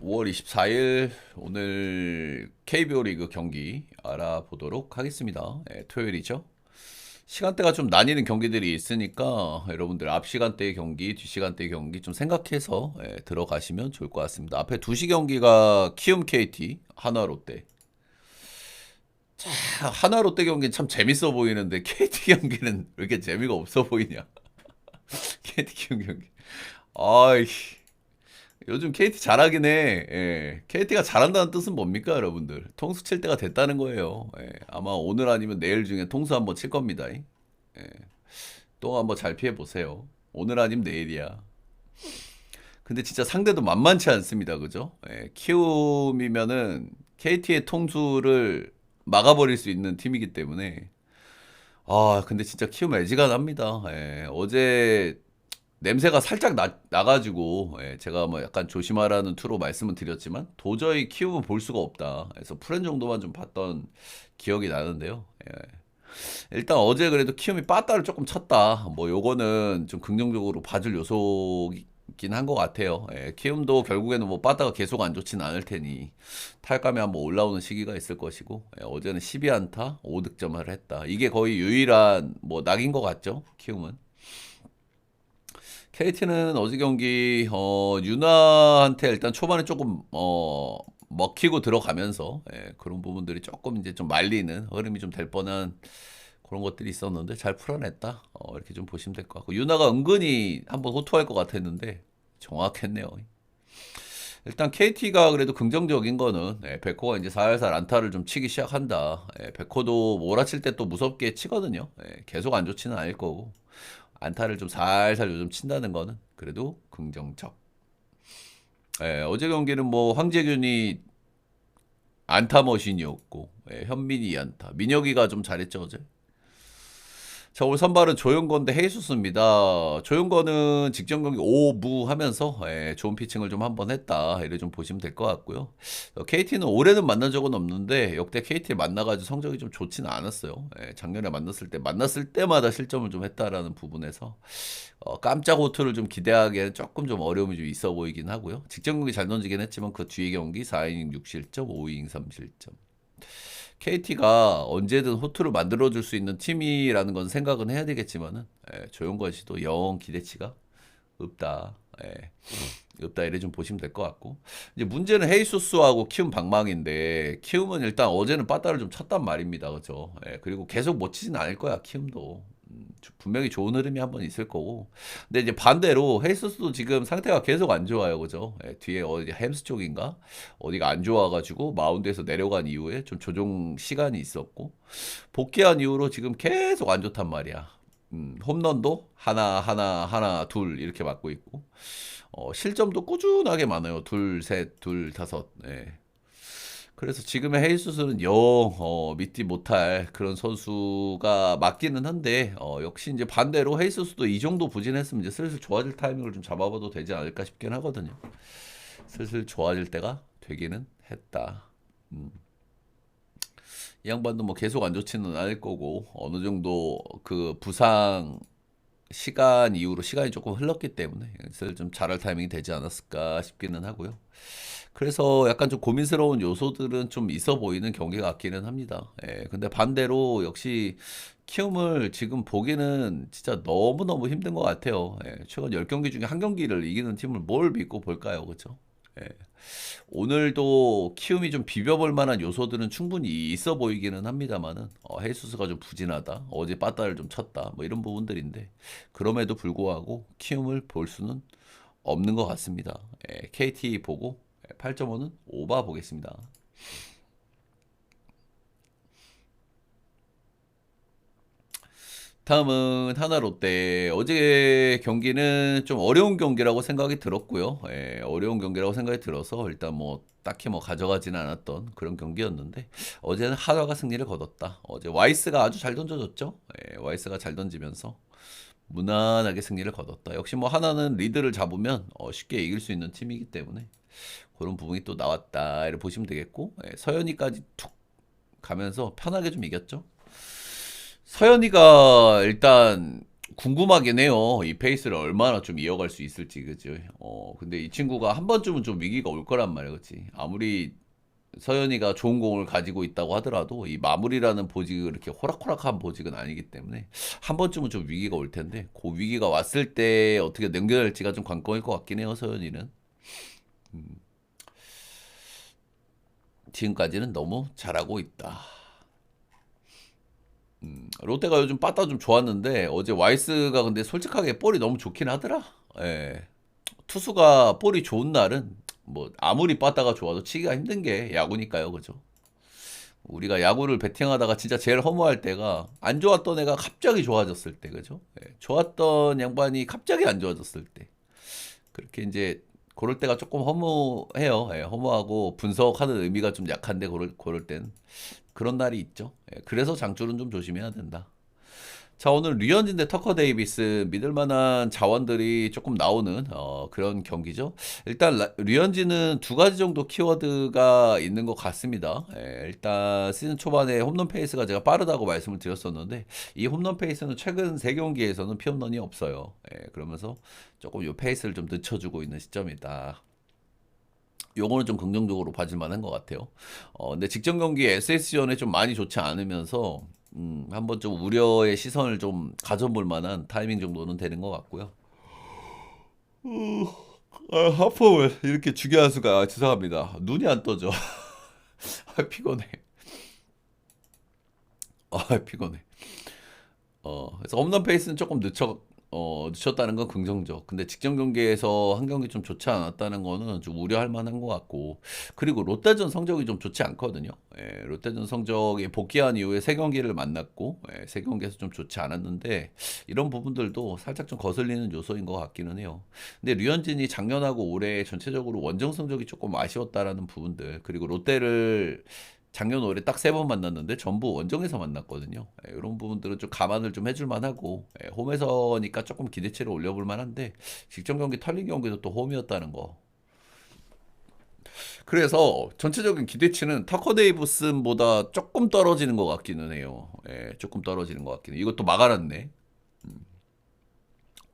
5월 24일 오늘 KBO 리그 경기 알아보도록 하겠습니다. 토요일이죠. 시간대가 좀 나뉘는 경기들이 있으니까 여러분들 앞 시간대의 경기, 뒷 시간대의 경기 좀 생각해서 들어가시면 좋을 것 같습니다. 앞에 2시 경기가 키움 KT, 한화 롯데. 자, 한화 롯데 경기는 참 재밌어 보이는데 KT 경기는 왜 이렇게 재미가 없어 보이냐? KT 키움 경기. 아이, 요즘 KT 잘하긴 해. KT가 잘한다는 뜻은 뭡니까, 여러분들? 통수 칠 때가 됐다는 거예요. 아마 오늘 아니면 내일 중에 통수 한번 칠 겁니다. 또 한번 잘 피해 보세요. 오늘 아니면 내일이야. 근데 진짜 상대도 만만치 않습니다. 그죠? 키움이면은 KT의 통수를 막아버릴 수 있는 팀이기 때문에 근데 진짜 키움 애지간합니다. 어제 냄새가 살짝 나가지고 제가 뭐 약간 조심하라는 투로 말씀을 드렸지만 도저히 키움은 볼 수가 없다. 그래서 프렌 정도만 좀 봤던 기억이 나는데요. 일단 어제 그래도 키움이 빠따를 조금 쳤다. 뭐 요거는 좀 긍정적으로 봐줄 요소긴 한 것 같아요. 키움도 결국에는 뭐 빠따가 계속 안 좋지는 않을 테니 탈감이 한번 올라오는 시기가 있을 것이고 어제는 12안타 5득점을 했다. 이게 거의 유일한 뭐 낙인 것 같죠? 키움은. KT는 어제 경기 유나한테 일단 초반에 조금 먹히고 들어가면서 그런 부분들이 조금 이제 좀 말리는 흐름이 좀 될 뻔한 그런 것들이 있었는데 잘 풀어냈다. 이렇게 좀 보시면 될 것 같고 유나가 은근히 한번 호투할 것 같았는데 정확했네요. 일단 KT가 그래도 긍정적인 거는 백호가 이제 살살 안타를 좀 치기 시작한다. 백호도 몰아칠 때 또 무섭게 치거든요. 계속 안 좋지는 않을 거고 안타를 좀 살살 요즘 친다는 거는 그래도 긍정적. 어제 경기는 뭐 황재균이 안타 머신이었고 현민이 안타, 민혁이가 좀 잘했죠 어제. 자, 오늘 선발은 조용건 대 헤이수스입니다. 조용건은 직전 경기 5무 하면서 좋은 피칭을 좀 한번 했다. 이래 좀 보시면 될 것 같고요. KT는 올해는 만난 적은 없는데 역대 KT 만나가지고 성적이 좀 좋지는 않았어요. 작년에 만났을 때마다 실점을 좀 했다라는 부분에서 깜짝 호투를 좀 기대하기에는 조금 좀 어려움이 좀 있어 보이긴 하고요. 직전 경기 잘 던지긴 했지만 그 뒤에 경기 4이닝 6실점, 5이닝 3실점. KT가 언제든 호투를 만들어줄 수 있는 팀이라는 건 생각은 해야 되겠지만은 조용건 씨도 영 기대치가 없다. 없다 이래 좀 보시면 될 것 같고 이제 문제는 헤이소스하고 키움 방망인데 키움은 일단 어제는 빠따를 좀 쳤단 말입니다. 그죠? 그리고 계속 못 치진 않을 거야 키움도. 분명히 좋은 흐름이 한번 있을 거고. 근데 이제 반대로 헤이스도 지금 상태가 계속 안 좋아요. 그죠? 뒤에 어디 햄스 쪽인가? 어디가 안 좋아가지고 마운드에서 내려간 이후에 좀 조정 시간이 있었고. 복귀한 이후로 지금 계속 안 좋단 말이야. 홈런도 하나, 하나, 하나, 둘 이렇게 맞고 있고. 실점도 꾸준하게 많아요. 둘, 셋, 둘, 다섯. 그래서 지금의 헤이수스는 영 믿지 못할 그런 선수가 맞기는 한데 역시 이제 반대로 헤이수스도 이 정도 부진했으면 이제 슬슬 좋아질 타이밍을 좀 잡아봐도 되지 않을까 싶긴 하거든요. 슬슬 좋아질 때가 되기는 했다. 이 양반도 뭐 계속 안 좋지는 않을 거고 어느 정도 그 부상 시간 이후로 시간이 조금 흘렀기 때문에 슬슬 좀 잘할 타이밍이 되지 않았을까 싶기는 하고요. 그래서 약간 좀 고민스러운 요소들은 좀 있어 보이는 경기 같기는 합니다. 근데 반대로 역시 키움을 지금 보기는 진짜 너무너무 힘든 것 같아요. 최근 10경기 중에 한 경기를 이기는 팀을 뭘 믿고 볼까요? 그죠? 예. 오늘도 키움이 좀 비벼볼 만한 요소들은 충분히 있어 보이기는 합니다만은 헤이수스가 좀 부진하다. 어제 빠따를 좀 쳤다. 뭐 이런 부분들인데 그럼에도 불구하고 키움을 볼 수는 없는 것 같습니다. KT 보고 8.5는 오바 보겠습니다. 다음은 하나 롯데. 어제 경기는 좀 어려운 경기라고 생각이 들었고요. 어려운 경기라고 생각이 들어서 일단 뭐 딱히 뭐 가져가지는 않았던 그런 경기였는데 어제는 하나가 승리를 거뒀다. 어제 와이스가 아주 잘 던져줬죠. 와이스가 잘 던지면서 무난하게 승리를 거뒀다. 역시 뭐 하나는 리드를 잡으면 쉽게 이길 수 있는 팀이기 때문에 그런 부분이 또 나왔다. 이렇게 보시면 되겠고 서현이까지 툭 가면서 편하게 좀 이겼죠. 서현이가 일단 궁금하긴 해요. 이 페이스를 얼마나 좀 이어갈 수 있을지, 그죠? 근데 이 친구가 한 번쯤은 좀 위기가 올 거란 말이야, 그치? 아무리 서현이가 좋은 공을 가지고 있다고 하더라도 이 마무리라는 보직이 그렇게 호락호락한 보직은 아니기 때문에 한 번쯤은 좀 위기가 올 텐데 그 위기가 왔을 때 어떻게 넘겨낼지가 좀 관건일 것 같긴 해요, 서현이는. 지금까지는 너무 잘하고 있다. 롯데가 요즘 빠따 좀 좋았는데 어제 와이스가 근데 솔직하게 볼이 너무 좋긴 하더라. 예. 투수가 볼이 좋은 날은 뭐 아무리 빠따가 좋아도 치기가 힘든 게 야구니까요, 그죠? 우리가 야구를 배팅하다가 진짜 제일 허무할 때가 안 좋았던 애가 갑자기 좋아졌을 때, 그죠? 예. 좋았던 양반이 갑자기 안 좋아졌을 때. 그렇게 이제 그럴 때가 조금 허무해요. 예, 허무하고 분석하는 의미가 좀 약한데 그럴 땐 그런 날이 있죠. 예, 그래서 장줄은 좀 조심해야 된다. 자, 오늘 류현진 대 터커 데이비스 믿을 만한 자원들이 조금 나오는 그런 경기죠. 일단 류현진은 두 가지 정도 키워드가 있는 것 같습니다. 예, 일단 시즌 초반에 홈런 페이스가 제가 빠르다고 말씀을 드렸었는데 이 홈런 페이스는 최근 세 경기에서는 피홈런이 없어요. 예, 그러면서 조금 이 페이스를 좀 늦춰주고 있는 시점이다. 요거는 좀 긍정적으로 봐줄 만한 것 같아요. 근데 직전 경기 SSG전에 좀 많이 좋지 않으면서 한번 좀 우려의 시선을 좀 가져볼 만한 타이밍 정도는 되는 것 같고요. 하품을 이렇게 주기한수가 죄송합니다. 눈이 안 떠져. 피곤해. 피곤해. 그래서 홈런 페이스는 조금 늦췄다는 건 긍정적. 근데 직전 경기에서 한 경기 좀 좋지 않았다는 거는 좀 우려할 만한 것 같고. 그리고 롯데전 성적이 좀 좋지 않거든요. 예, 롯데전 성적이 복귀한 이후에 세 경기를 만났고, 예, 세 경기에서 좀 좋지 않았는데, 이런 부분들도 살짝 좀 거슬리는 요소인 것 같기는 해요. 근데 류현진이 작년하고 올해 전체적으로 원정 성적이 조금 아쉬웠다라는 부분들, 그리고 롯데를 작년 올해 딱 세 번 만났는데 전부 원정에서 만났거든요. 예, 이런 부분들은 좀 감안을 좀 해줄 만하고 홈에서니까 조금 기대치를 올려볼 만한데 직전 경기 털린 경기도 또 홈이었다는 거. 그래서 전체적인 기대치는 터커 데이브슨보다 조금 떨어지는 것 같기는 해요. 예, 조금 떨어지는 것 같기는. 이것도 막아놨네.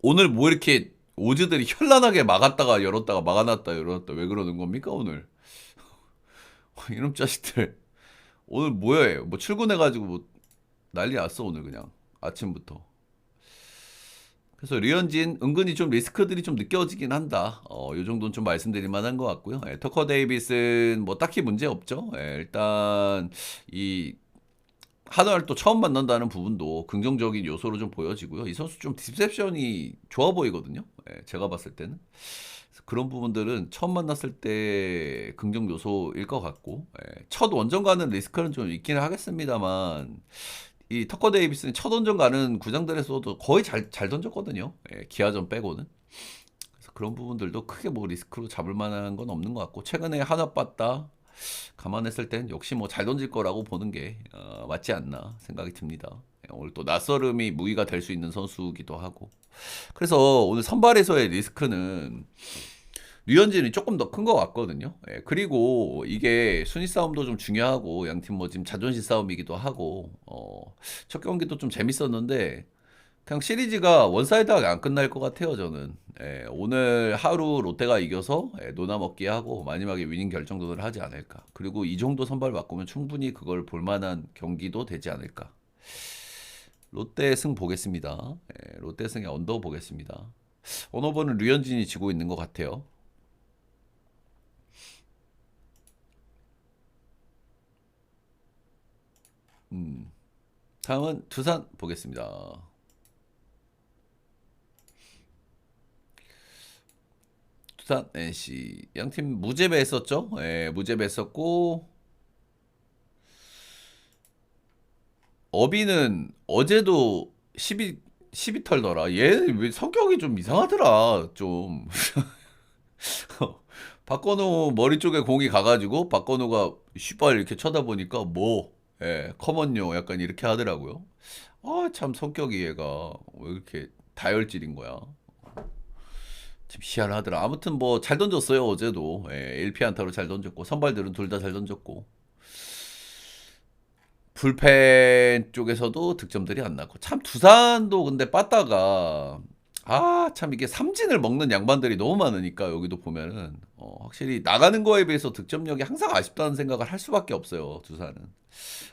오늘 뭐 이렇게 오즈들이 현란하게 막았다가 열었다가 막아놨다 열었다 왜 그러는 겁니까 오늘? 이놈 자식들. 오늘 뭐야? 뭐 출근해가지고 뭐 난리 났어 오늘 그냥 아침부터. 그래서 류현진 은근히 좀 리스크들이 좀 느껴지긴 한다. 요 정도는 좀 말씀드릴 만한 것 같고요. 예, 터커 데이비스는 뭐 딱히 문제 없죠. 예, 일단 이 한화를 또 처음 만난다는 부분도 긍정적인 요소로 좀 보여지고요. 이 선수 좀 디셉션이 좋아 보이거든요. 예, 제가 봤을 때는. 그래서 그런 부분들은 처음 만났을 때 긍정 요소일 것 같고, 예, 첫 원정 가는 리스크는 좀 있기는 하겠습니다만, 이 터커 데이비스는 첫 원정 가는 구장들에서도 거의 잘 던졌거든요. 예, 기아전 빼고는. 그래서 그런 부분들도 크게 뭐 리스크로 잡을 만한 건 없는 것 같고, 최근에 하나 빠따 감안했을 땐 역시 뭐 잘 던질 거라고 보는 게 맞지 않나 생각이 듭니다. 예, 오늘 또 낯설음이 무기가 될 수 있는 선수기도 하고. 그래서 오늘 선발에서의 리스크는 류현진이 조금 더 큰 것 같거든요. 예, 그리고 이게 순위 싸움도 좀 중요하고 양팀 뭐 지금 자존심 싸움이기도 하고 첫 경기도 좀 재밌었는데 그냥 시리즈가 원사이드하게 안 끝날 것 같아요 저는. 예, 오늘 하루 롯데가 이겨서 노나먹기 하고 마지막에 위닝 결정전을 하지 않을까. 그리고 이 정도 선발 바꾸면 충분히 그걸 볼만한 경기도 되지 않을까. 롯데 승 보겠습니다. 롯데 승의 언더 보겠습니다. 언어버는 류현진이 지고 있는 것 같아요. 다음은 두산 보겠습니다. 두산 NC 양팀 무죄배 했었죠? 예, 무죄배 했었고 어비는 어제도 12 털더라. 얘 왜 성격이 좀 이상하더라. 좀 박건우 머리 쪽에 공이 가가지고 박건우가 씨발 이렇게 쳐다보니까 뭐 커먼요 약간 이렇게 하더라고요. 참 성격이 얘가 왜 이렇게 다혈질인 거야. 참 희한하더라. 아무튼 뭐 잘 던졌어요 어제도. 1피 안타로 잘 던졌고 선발들은 둘 다 잘 던졌고 불펜 쪽에서도 득점들이 안 났고 참 두산도 근데 빠따가 참 이게 삼진을 먹는 양반들이 너무 많으니까 여기도 보면은 확실히 나가는 거에 비해서 득점력이 항상 아쉽다는 생각을 할 수밖에 없어요. 두산은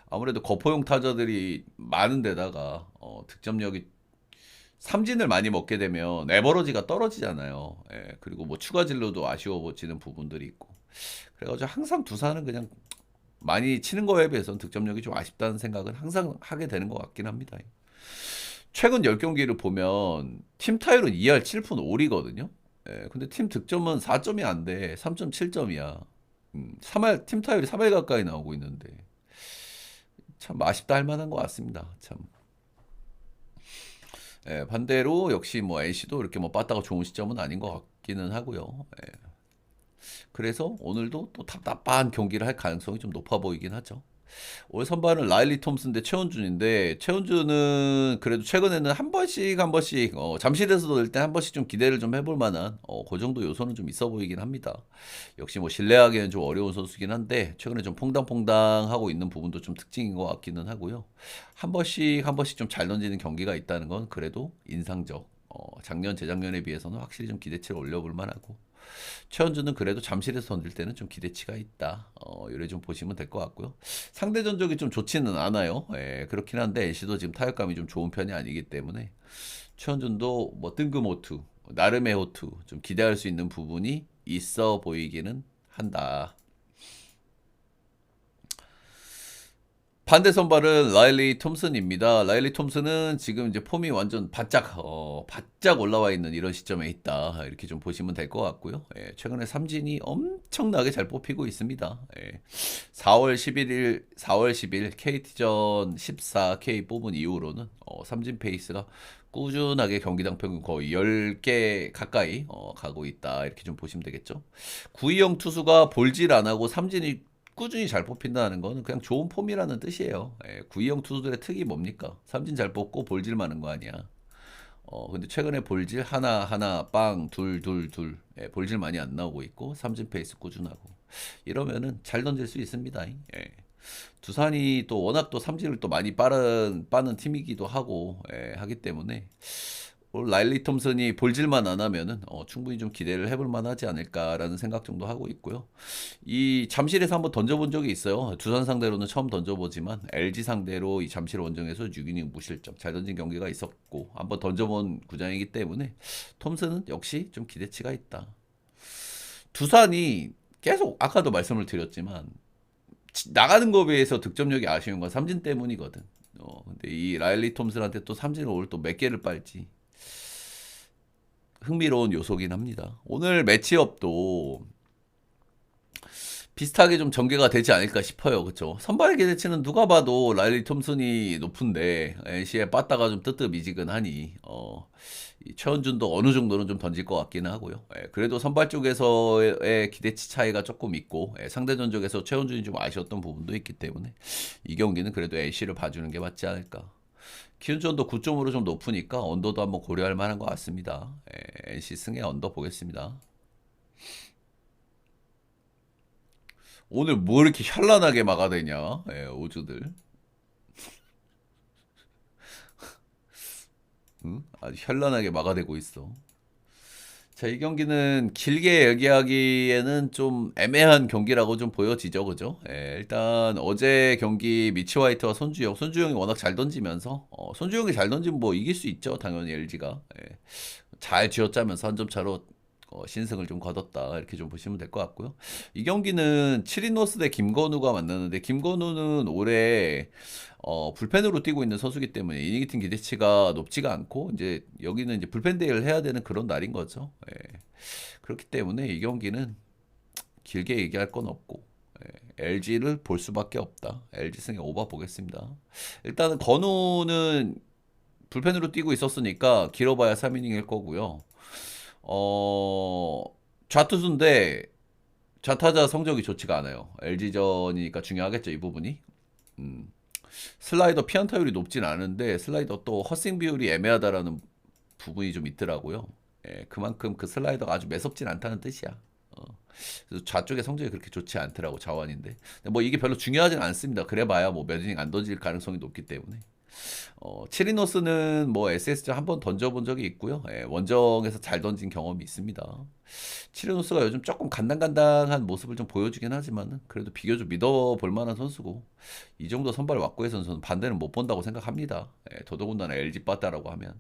아무래도 거포용 타자들이 많은 데다가 득점력이 삼진을 많이 먹게 되면 에버러지가 떨어지잖아요. 예, 그리고 뭐 추가 진로도 아쉬워지는 부분들이 있고 그래가지고 항상 두산은 그냥 많이 치는 거에 비해서는 득점력이 좀 아쉽다는 생각은 항상 하게 되는 것 같긴 합니다. 최근 10경기를 보면 팀 타율은 2할 7푼 5리거든요. 예, 근데 팀 득점은 4점이 안 돼. 3.7점이야. 3할 팀 타율이 3할 가까이 나오고 있는데 참 아쉽다 할 만한 것 같습니다. 참. 예, 반대로 역시 뭐 NC도 이렇게 뭐 빠따가 좋은 시점은 아닌 것 같기는 하고요. 예, 그래서 오늘도 또 답답한 경기를 할 가능성이 좀 높아 보이긴 하죠. 올 선발은 라일리 톰슨 대 최원준인데 최원준은 그래도 최근에는 한 번씩 잠실에서도 일단 한 번씩 좀 기대를 좀 해볼 만한 그 정도 요소는 좀 있어 보이긴 합니다. 역시 뭐 신뢰하기에는 좀 어려운 선수긴 한데 최근에 좀 퐁당퐁당 하고 있는 부분도 좀 특징인 것 같기는 하고요. 한 번씩 좀 잘 던지는 경기가 있다는 건 그래도 인상적. 작년 재작년에 비해서는 확실히 좀 기대치를 올려볼 만하고 최원주는 그래도 잠실에서 던질 때는 좀 기대치가 있다. 이래 좀 보시면 될 것 같고요. 상대 전적이 좀 좋지는 않아요. 예, 그렇긴 한데 NC도 지금 타격감이 좀 좋은 편이 아니기 때문에 최원준도 뭐 뜬금호투, 나름의 호투 좀 기대할 수 있는 부분이 있어 보이기는 한다. 반대 선발은 라일리 톰슨입니다. 라일리 톰슨은 지금 이제 폼이 완전 바짝 올라와 있는 이런 시점에 있다. 이렇게 좀 보시면 될 것 같고요. 예, 최근에 삼진이 엄청나게 잘 뽑히고 있습니다. 예, 4월 10일 KT전 14K 뽑은 이후로는 삼진 페이스가 꾸준하게 경기당 평균 거의 10개 가까이 가고 있다. 이렇게 좀 보시면 되겠죠. 구이영 투수가 볼질 안 하고 삼진이 꾸준히 잘 뽑힌다는 거는 그냥 좋은 폼이라는 뜻이에요. 예, 구이형 투수들의 특이 뭡니까? 삼진 잘 뽑고 볼질 많은 거 아니야. 근데 최근에 볼질 하나 하나 빵 둘 둘 둘 볼질 많이 안 나오고 있고 삼진 페이스 꾸준하고 이러면은 잘 던질 수 있습니다. 예. 두산이 또 워낙 또 삼진을 또 많이 빠는 팀이기도 하고 하기 때문에 라일리 톰슨이 볼질만 안 하면은 충분히 좀 기대를 해볼 만하지 않을까라는 생각 정도 하고 있고요. 이 잠실에서 한번 던져본 적이 있어요. 두산 상대로는 처음 던져보지만 LG 상대로 이 잠실 원정에서 6이닝 무실점 잘 던진 경기가 있었고 한번 던져본 구장이기 때문에 톰슨은 역시 좀 기대치가 있다. 두산이 계속 아까도 말씀을 드렸지만 나가는 거에 비해서 득점력이 아쉬운 건 삼진 때문이거든. 근데 이 라일리 톰슨한테 또 삼진을 오늘 또 몇 개를 빨지 흥미로운 요소긴 합니다. 오늘 매치업도 비슷하게 좀 전개가 되지 않을까 싶어요. 그쵸? 선발 기대치는 누가 봐도 라일리 톰슨이 높은데 NC에 빠따가 좀 뜨뜻미지근하니 이 최원준도 어느 정도는 좀 던질 것 같기는 하고요. 그래도 선발 쪽에서의 기대치 차이가 조금 있고 상대 전적에서 최원준이 좀 아쉬웠던 부분도 있기 때문에 이 경기는 그래도 NC를 봐주는 게 맞지 않을까. 키움전도 9점으로 좀 높으니까 언더도 한번 고려할 만한 것 같습니다. NC 승에 언더 보겠습니다. 오늘 뭐 이렇게 현란하게 막아대냐, 오주들. 응? 아주 현란하게 막아대고 있어. 자, 이 경기는 길게 얘기하기에는 좀 애매한 경기라고 좀 보여지죠, 그죠? 일단 어제 경기 미치 화이트와 손주영이 워낙 잘 던지면서 손주영이 잘 던지면 뭐 이길 수 있죠, 당연히 LG가. 잘 쥐어짜면서 한 점 차로 신승을 좀 거뒀다 이렇게 좀 보시면 될 것 같고요. 이 경기는 치리노스 대 김건우가 만나는데 김건우는 올해 불펜으로 뛰고 있는 선수기 때문에 이닝 팀 기대치가 높지가 않고 이제 여기는 이제 불펜 대회를 해야 되는 그런 날인 거죠. 그렇기 때문에 이 경기는 길게 얘기할 건 없고 LG를 볼 수밖에 없다. LG 승에 오버 보겠습니다. 일단은 건우는 불펜으로 뛰고 있었으니까 길어봐야 3이닝일 거고요. 좌투수인데 좌타자 성적이 좋지가 않아요. LG전이니까 중요하겠죠, 이 부분이. 음. 슬라이더 피안타율이 높진 않은데 슬라이더 또 헛스윙 비율이 애매하다라는 부분이 좀 있더라고요. 그만큼 그 슬라이더가 아주 매섭진 않다는 뜻이야. 그래서 좌쪽의 성적이 그렇게 좋지 않더라고 자원인데. 근데 뭐 이게 별로 중요하진 않습니다. 그래봐야 뭐 몇 이닝 안 던질 가능성이 높기 때문에. 치리노스는 뭐 SS전 한번 던져본 적이 있고요. 예, 원정에서 잘 던진 경험이 있습니다. 치리노스가 요즘 조금 간당간당한 모습을 좀 보여주긴 하지만 그래도 비교적 믿어볼 만한 선수고 이 정도 선발 왁구의 선수는 반대는 못 본다고 생각합니다. 예, 더더군다나 LG 빠따라고 하면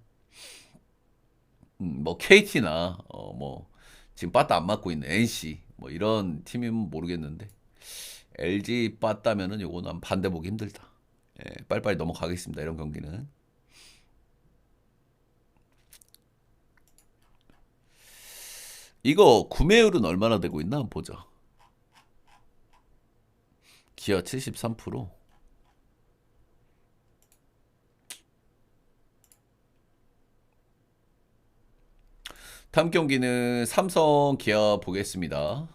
뭐 KT나 뭐 지금 빠따 안 맞고 있는 NC 뭐 이런 팀이면 모르겠는데 LG 빠따면은 요거는 반대 보기 힘들다. 예, 빨리빨리 넘어가겠습니다. 이런 경기는. 이거 구매율은 얼마나 되고 있나 한번 보자. 기아 73%. 다음 경기는 삼성 기아 보겠습니다.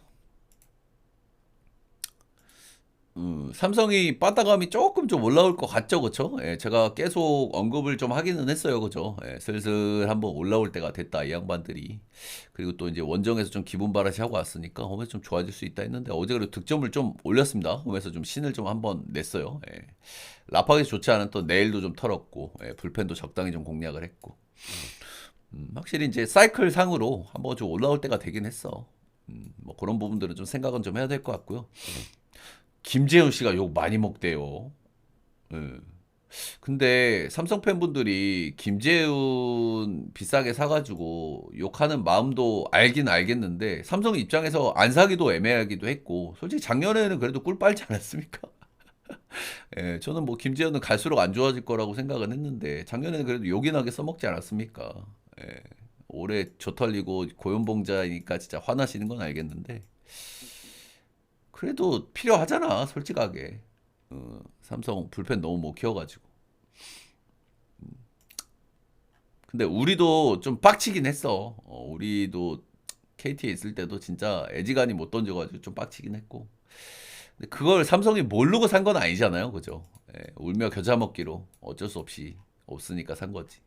삼성이 빠따감이 조금 좀 올라올 것 같죠, 그쵸? 예, 제가 계속 언급을 좀 하기는 했어요, 그죠? 예, 슬슬 한번 올라올 때가 됐다, 이 양반들이. 그리고 또 이제 원정에서 좀 기분 바라시 하고 왔으니까 홈에서 좀 좋아질 수 있다 했는데 어제 그래도 득점을 좀 올렸습니다. 홈에서 좀 신을 좀 한번 냈어요. 예. 라파기 좋지 않은 또 내일도 좀 털었고, 예, 불펜도 적당히 좀 공략을 했고. 확실히 이제 사이클 상으로 한번 좀 올라올 때가 되긴 했어. 뭐 그런 부분들은 좀 생각은 좀 해야 될 것 같고요. 김재훈 씨가 욕 많이 먹대요. 예. 근데 삼성 팬분들이 김재훈 비싸게 사가지고 욕하는 마음도 알긴 알겠는데 삼성 입장에서 안 사기도 애매하기도 했고 솔직히 작년에는 그래도 꿀 빨지 않았습니까? 예, 저는 뭐 김재훈은 갈수록 안 좋아질 거라고 생각은 했는데 작년에는 그래도 요긴하게 써먹지 않았습니까? 예, 올해 저털리고 고연봉자이니까 진짜 화나시는 건 알겠는데 그래도 필요하잖아 솔직하게. 삼성 불펜 너무 못 키워가지고. 근데 우리도 좀 빡치긴 했어. 우리도 KT에 있을 때도 진짜 애지간히 못 던져가지고 좀 빡치긴 했고. 근데 그걸 삼성이 모르고 산 건 아니잖아요, 그죠? 예, 울며 겨자 먹기로 어쩔 수 없이 없으니까 산 거지.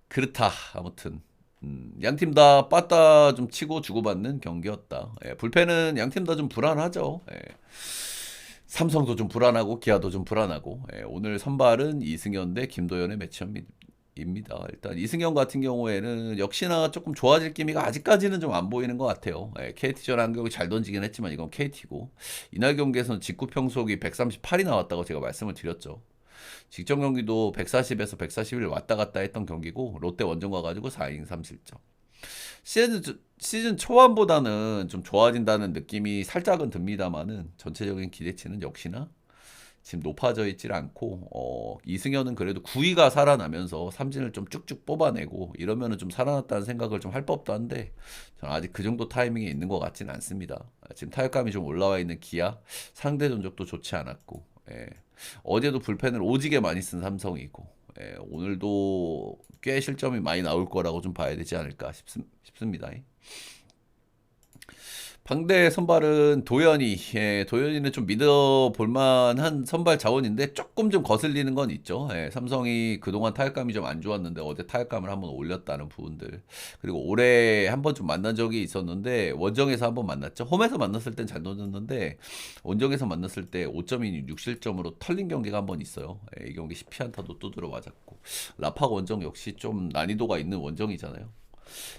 그렇다. 아무튼 양팀 다 빠따 좀 치고 주고받는 경기였다. 예, 불펜은 양팀 다 좀 불안하죠. 예. 삼성도 좀 불안하고 기아도 좀 불안하고 예, 오늘 선발은 이승현 대 김도현의 매치업입니다. 일단 이승현 같은 경우에는 역시나 조금 좋아질 기미가 아직까지는 좀 안 보이는 것 같아요. 예, KT전 한 경기 잘 던지긴 했지만 이건 KT고 이날 경기에서는 직구 평속이 138이 나왔다고 제가 말씀을 드렸죠. 직전 경기도 140에서 141 왔다 갔다 했던 경기고 롯데 원정 가가지고 4이닝 3실점. 시즌 초반보다는 좀 좋아진다는 느낌이 살짝은 듭니다만은 전체적인 기대치는 역시나 지금 높아져 있질 않고 이승현은 그래도 9위가 살아나면서 삼진을 좀 쭉쭉 뽑아내고 이러면은 좀 살아났다는 생각을 좀 할 법도 한데 저는 아직 그 정도 타이밍에 있는 것 같지는 않습니다. 지금 타격감이 좀 올라와 있는 기아 상대 전적도 좋지 않았고 예. 어제도 불펜을 오지게 많이 쓴 삼성이고 예, 오늘도 꽤 실점이 많이 나올 거라고 좀 봐야 되지 않을까 싶습니다. 방대 선발은 도현이. 예, 도현이는 좀 믿어볼 만한 선발 자원인데 조금 좀 거슬리는 건 있죠. 예, 삼성이 그동안 타격감이 좀 안 좋았는데 어제 타격감을 한번 올렸다는 부분들. 그리고 올해 한번 좀 만난 적이 있었는데 원정에서 한번 만났죠. 홈에서 만났을 땐 잘 던졌는데 원정에서 만났을 때 5.2 6실점으로 털린 경기가 한번 있어요. 예, 이 경기 10피안타도 두드려 맞았고 라팍 원정 역시 좀 난이도가 있는 원정이잖아요.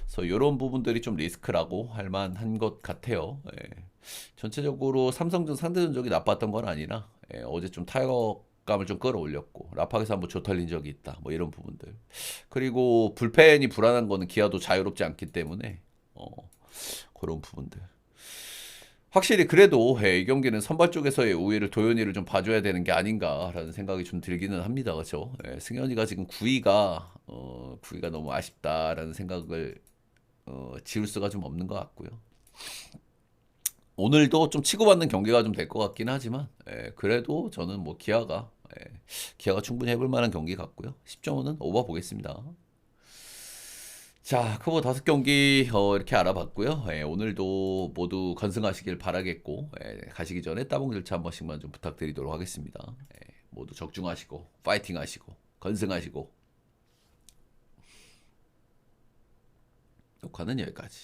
그래서 이런 부분들이 좀 리스크라고 할 만한 것 같아요. 예. 전체적으로 삼성전 상대 전적이 나빴던 건 아니라 어제 좀 타격감을 좀 끌어올렸고 라팍에서 한번 조털린 적이 있다. 뭐 이런 부분들. 그리고 불펜이 불안한 거는 기아도 자유롭지 않기 때문에 그런 부분들. 확실히 그래도 이 경기는 선발 쪽에서의 우위를 도현이를 좀 봐줘야 되는 게 아닌가라는 생각이 좀 들기는 합니다. 그렇죠? 승현이가 지금 9위가 너무 아쉽다라는 생각을 지울 수가 좀 없는 것 같고요. 오늘도 좀 치고받는 경기가 좀 될 것 같긴 하지만 그래도 저는 뭐 기아가 충분히 해볼 만한 경기 같고요. 10.5는 오버 보겠습니다. 자, 크보 5경기 이렇게 알아봤고요. 오늘도 모두 건승하시길 바라겠고 가시기 전에 따봉 절차 한 번씩만 좀 부탁드리도록 하겠습니다. 모두 적중하시고 파이팅 하시고 건승하시고 녹화는 여기까지.